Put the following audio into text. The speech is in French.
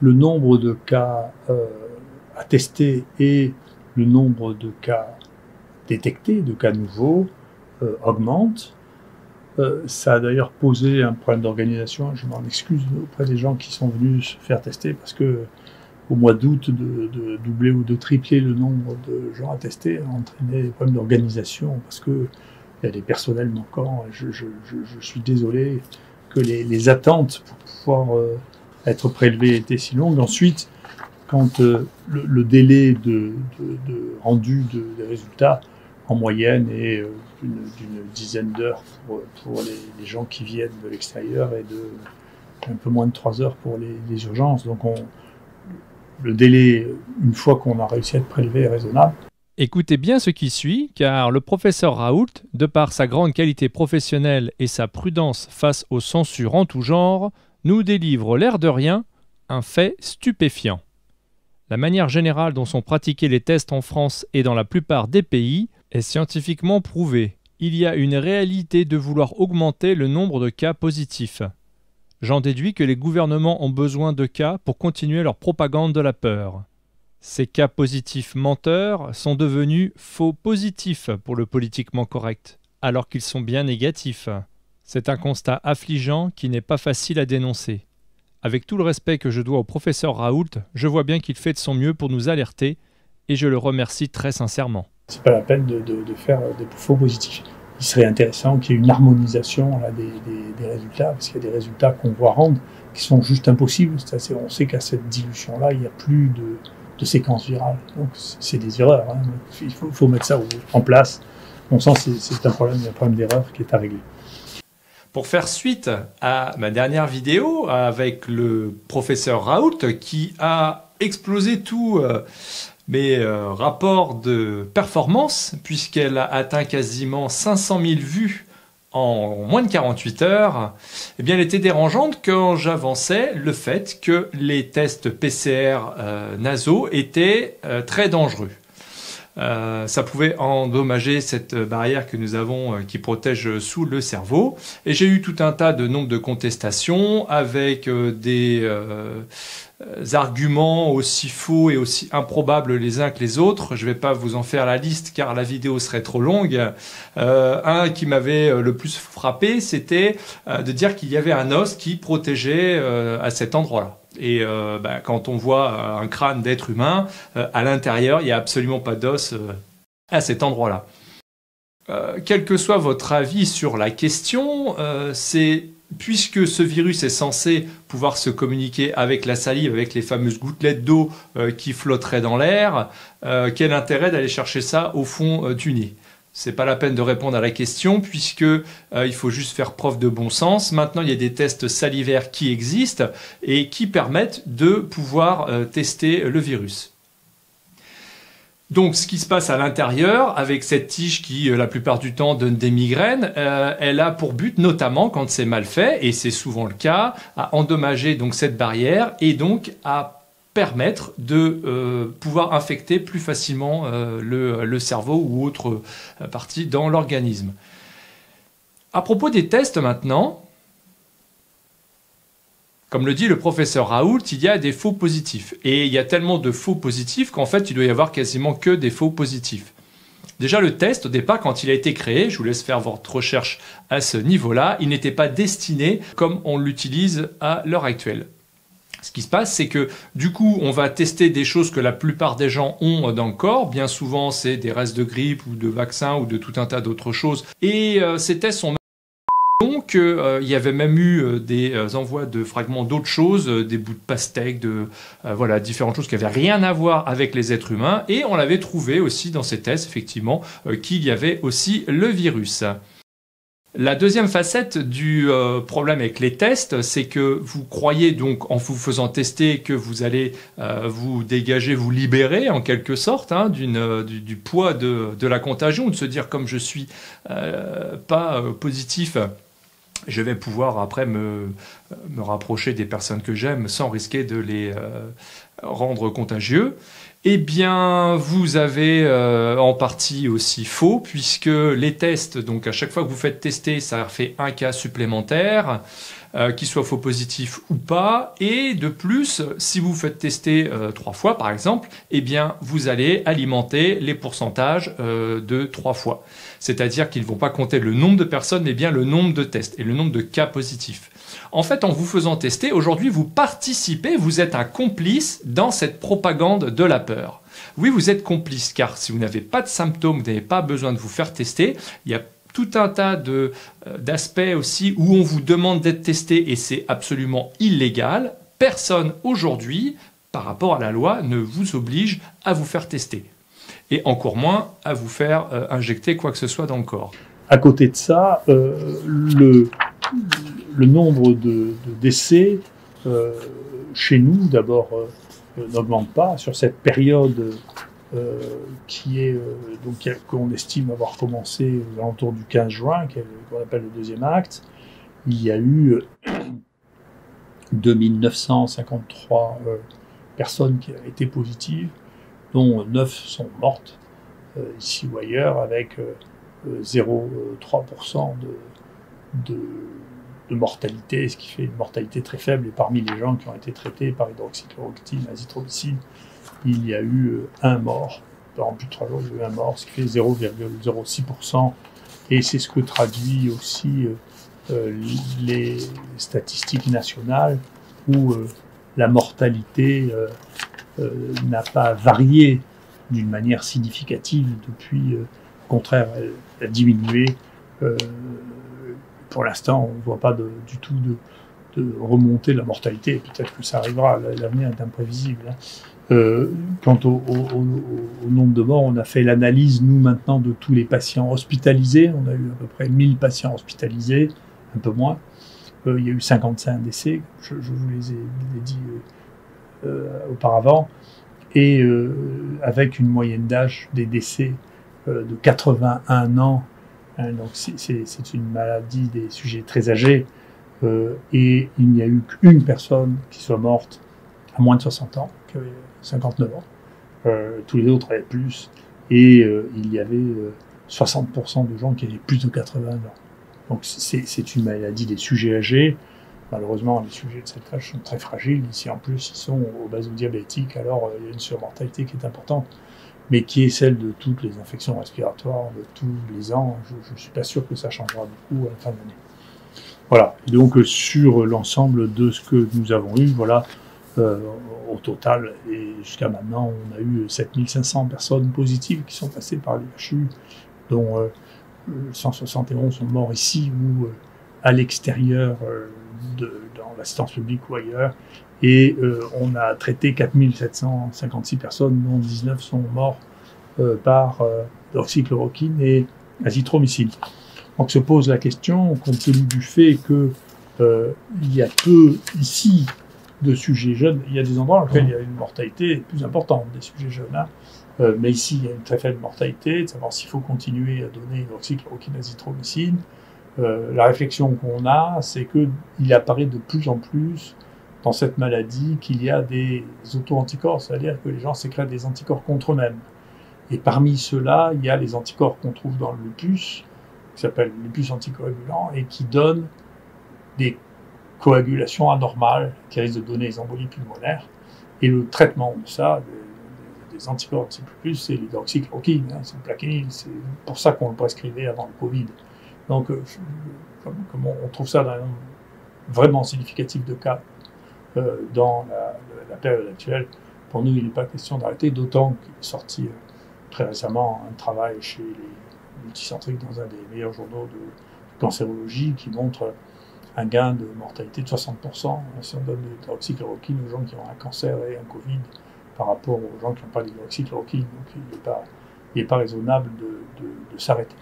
le nombre de cas attestés et le nombre de cas détectés, de cas nouveaux, augmente. Ça a d'ailleurs posé un problème d'organisation. Je m'en excuse auprès des gens qui sont venus se faire tester parce que au mois d'août, de doubler ou de tripler le nombre de gens à tester a entraîné des problèmes d'organisation parce qu'il y a des personnels manquants. Je suis désolé que les attentes pour pouvoir être prélevés étaient si longues. Ensuite, quand le délai de rendu des résultats en moyenne est d'une dizaine d'heures pour les gens qui viennent de l'extérieur et de un peu moins de 3 heures pour les urgences. Donc le délai, une fois qu'on a réussi à être prélevé, est raisonnable. Écoutez bien ce qui suit, car le professeur Raoult, de par sa grande qualité professionnelle et sa prudence face aux censures en tout genre, nous délivre l'air de rien un fait stupéfiant. La manière générale dont sont pratiqués les tests en France et dans la plupart des pays est scientifiquement prouvée. Il y a une réalité de vouloir augmenter le nombre de cas positifs. J'en déduis que les gouvernements ont besoin de cas pour continuer leur propagande de la peur. Ces cas positifs menteurs sont devenus faux positifs pour le politiquement correct, alors qu'ils sont bien négatifs. C'est un constat affligeant qui n'est pas facile à dénoncer. Avec tout le respect que je dois au professeur Raoult, je vois bien qu'il fait de son mieux pour nous alerter, et je le remercie très sincèrement. C'est pas la peine de faire des faux positifs. Il serait intéressant qu'il y ait une harmonisation là, des résultats, parce qu'il y a des résultats qu'on voit rendre qui sont juste impossibles. On sait qu'à cette dilution-là, il n'y a plus de séquence virale. Donc c'est des erreurs. Hein. Il faut mettre ça en place. Bon sens, c'est un problème d'erreur qui est à régler. Pour faire suite à ma dernière vidéo avec le professeur Raoult qui a explosé tous mes rapports de performance puisqu'elle a atteint quasiment 500 000 vues en moins de 48 heures, eh bien elle était dérangeante quand j'avançais le fait que les tests PCR nasaux étaient très dangereux. Ça pouvait endommager cette barrière que nous avons qui protège sous le cerveau. Et j'ai eu tout un tas de nombre de contestations avec des arguments aussi faux et aussi improbables les uns que les autres. Je ne vais pas vous en faire la liste car la vidéo serait trop longue. Un qui m'avait le plus frappé, c'était de dire qu'il y avait un os qui protégeait à cet endroit-là. Et quand on voit un crâne d'être humain, à l'intérieur, il n'y a absolument pas d'os à cet endroit-là. Quel que soit votre avis sur la question, puisque ce virus est censé pouvoir se communiquer avec la salive, avec les fameuses gouttelettes d'eau qui flotteraient dans l'air, quel intérêt d'aller chercher ça au fond du nez ? C'est pas la peine de répondre à la question puisque il faut juste faire preuve de bon sens. Maintenant, il y a des tests salivaires qui existent et qui permettent de pouvoir tester le virus. Donc, ce qui se passe à l'intérieur, avec cette tige qui, la plupart du temps, donne des migraines, elle a pour but, notamment quand c'est mal fait, et c'est souvent le cas, à endommager donc cette barrière et donc à permettre de pouvoir infecter plus facilement le cerveau ou autre partie dans l'organisme. À propos des tests maintenant, comme le dit le professeur Raoult, il y a des faux positifs. Et il y a tellement de faux positifs qu'en fait, il doit y avoir quasiment que des faux positifs. Déjà, le test, au départ, quand il a été créé, je vous laisse faire votre recherche à ce niveau-là, il n'était pas destiné comme on l'utilise à l'heure actuelle. Ce qui se passe, c'est que du coup, on va tester des choses que la plupart des gens ont dans le corps. Bien souvent, c'est des restes de grippe ou de vaccins ou de tout un tas d'autres choses. Et ces tests sont donc, il y avait même eu des envois de fragments d'autres choses, des bouts de pastèque, voilà, différentes choses qui n'avaient rien à voir avec les êtres humains. Et on avait trouvé aussi dans ces tests, effectivement, qu'il y avait aussi le virus. La deuxième facette du problème avec les tests, c'est que vous croyez donc en vous faisant tester que vous allez vous dégager, vous libérer en quelque sorte hein, du poids de la contagion, de se dire comme je suis pas positif, je vais pouvoir après me rapprocher des personnes que j'aime sans risquer de les rendre contagieux. Eh bien, vous avez en partie aussi faux, puisque les tests, donc à chaque fois que vous faites tester, ça fait un cas supplémentaire. qu'il soit faux positif ou pas. Et de plus, si vous faites tester 3 fois, par exemple, eh bien, vous allez alimenter les pourcentages de 3 fois. C'est-à-dire qu'ils ne vont pas compter le nombre de personnes, mais bien le nombre de tests et le nombre de cas positifs. En fait, en vous faisant tester, aujourd'hui, vous participez, vous êtes un complice dans cette propagande de la peur. Oui, vous êtes complice, car si vous n'avez pas de symptômes, vous n'avez pas besoin de vous faire tester, il y a tout un tas d'aspects aussi où on vous demande d'être testé et c'est absolument illégal. Personne aujourd'hui, par rapport à la loi, ne vous oblige à vous faire tester. Et encore moins à vous faire injecter quoi que ce soit dans le corps. À côté de ça, le nombre de décès chez nous, d'abord, n'augmente pas sur cette période qui est donc qu'on estime avoir commencé aux alentours du 15 juin, qu'on appelle le deuxième acte. Il y a eu 2953 personnes qui ont été positives, dont 9 sont mortes ici ou ailleurs, avec 0,3% de mortalité, ce qui fait une mortalité très faible. Et parmi les gens qui ont été traités par hydroxychloroquine, azithromycine, il y a eu un mort. En plus de 3 jours, il y a eu un mort, ce qui fait 0,06%. Et c'est ce que traduit aussi les statistiques nationales, où la mortalité n'a pas varié d'une manière significative depuis, au contraire, elle a diminué. Pour l'instant, on ne voit pas du tout de remonter la mortalité. Peut-être que ça arrivera, l'avenir est imprévisible. Quant au nombre de morts, on a fait l'analyse, nous, maintenant, de tous les patients hospitalisés. On a eu à peu près 1000 patients hospitalisés, un peu moins. Il y a eu 55 décès, je vous les ai dit auparavant. Et avec une moyenne d'âge des décès de 81 ans. Donc c'est une maladie des sujets très âgés. Et il n'y a eu qu'une personne qui soit morte à moins de 60 ans, qui avait 59 ans. Tous les autres avaient plus. Et il y avait 60% de gens qui avaient plus de 80 ans. Donc c'est une maladie des sujets âgés. Malheureusement, les sujets de cet âge sont très fragiles. Ici, en plus, ils sont obésodiabétiques. Alors, il y a une surmortalité qui est importante, mais qui est celle de toutes les infections respiratoires de tous les ans. Je ne suis pas sûr que ça changera beaucoup à la fin de l'année. Voilà. Et donc, sur l'ensemble de ce que nous avons eu, voilà, au total, et jusqu'à maintenant, on a eu 7500 personnes positives qui sont passées par les HU, dont 171 sont morts ici ou à l'extérieur dans l'assistance publique ou ailleurs. Et on a traité 4756 personnes, dont 19 sont morts par hydroxychloroquine et azithromycine. Donc se pose la question, compte tenu du fait que il y a peu ici de sujets jeunes, il y a des endroits dans lesquels il y a une mortalité plus importante des sujets jeunes, hein. Mais ici il y a une très faible mortalité, de savoir s'il faut continuer à donner hydroxychloroquine, azithromycine. La réflexion qu'on a, c'est qu'il apparaît de plus en plus dans cette maladie qu'il y a des auto-anticorps, c'est-à-dire que les gens sécrètent des anticorps contre eux-mêmes. Et parmi ceux-là, il y a les anticorps qu'on trouve dans le lupus, qui s'appelle le lupus anticoagulant, et qui donnent des coagulations anormales, qui risquent de donner des embolies pulmonaires. Et le traitement de ça, des anticorps anti-lupus, c'est l'hydroxychloroquine, hein, c'est le plaquenil, c'est pour ça qu'on le prescrivait avant le Covid. Donc, comme on trouve ça dans un nombre vraiment significatif de cas dans la période actuelle, pour nous, il n'est pas question d'arrêter, d'autant qu'il est sorti très récemment un travail chez les multicentriques dans un des meilleurs journaux de cancérologie qui montre un gain de mortalité de 60% si on donne de l'hydroxychloroquine aux gens qui ont un cancer et un Covid par rapport aux gens qui n'ont pas d'hydroxychloroquine. Donc, il n'est pas raisonnable de s'arrêter.